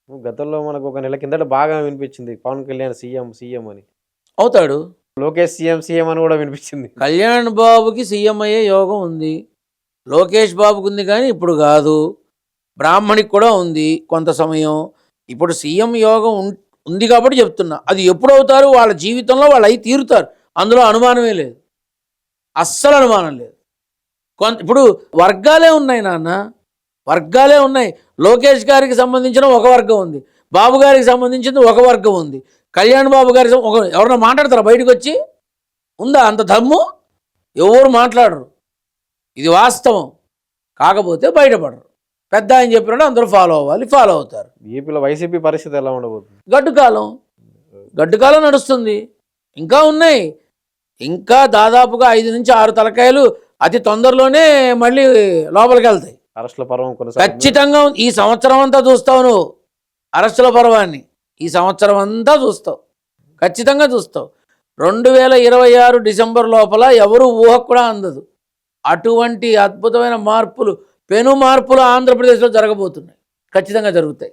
గతంలో మనకు ఒక నెల కిందట బాగా వినిపించింది. 'పవన్ కళ్యాణ్ సీఎం, సీఎం' అని. అవుతాడు. 'లోకేష్ సీఎం, సీఎం' అని గూడా వినిపించింది. కళ్యాణ్ బాబుకి సీఎం అయ్యే యోగం ఉంది. లోకేష్ బాబుకి ఉంది కానీ ఇప్పుడు కాదు. బ్రాహ్మణికి కూడా ఉంది కొంత సమయం. ఇప్పుడు సీఎం యోగం ఉంది కాబట్టి చెప్తున్నా. అది ఎప్పుడు అవుతారు? వాళ్ళ జీవితంలో వాళ్ళు అయి తీరుతారు. అందులో అనుమానమే లేదు. అస్సలు అనుమానం లేదు. ఇప్పుడు వర్గాలే ఉన్నాయి నాన్న, వర్గాలే ఉన్నాయి. లోకేష్ గారికి సంబంధించిన ఒక వర్గం ఉంది, బాబు గారికి సంబంధించిన ఒక వర్గం ఉంది, కళ్యాణ్ బాబు గారి ఎవరన్నా మాట్లాడతారా బయటకు వచ్చి? ఉందా అంత దమ్ము? ఎవరు మాట్లాడరు. ఇది వాస్తవం. కాకపోతే బయటపడరు. పెద్ద ఆయన చెప్పినట్టు అందరూ ఫాలో అవ్వాలి, ఫాలో అవుతారు. ఏపీలో వైసీపీ పరిస్థితి ఎలా ఉండబోతుంది? గడ్డుకాలం నడుస్తుంది. ఇంకా ఉన్నాయి. ఇంకా దాదాపుగా 5 నుంచి 6 తలకాయలు అతి తొందరలోనే మళ్ళీ లోపలికి వెళ్తాయి. అరెస్టుల పర్వం కొనసాగుతుంది. ఖచ్చితంగా ఈ సంవత్సరం అంతా చూస్తావు నువ్వు అరెస్టుల పర్వాన్ని. ఈ సంవత్సరం అంతా చూస్తావు, ఖచ్చితంగా చూస్తావు. 2026 డిసెంబర్ లోపల ఎవరు ఊహకు కూడా అందదు. అటువంటి అద్భుతమైన మార్పులు, పెను మార్పులు ఆంధ్రప్రదేశ్లో జరగబోతున్నాయి. ఖచ్చితంగా జరుగుతాయి.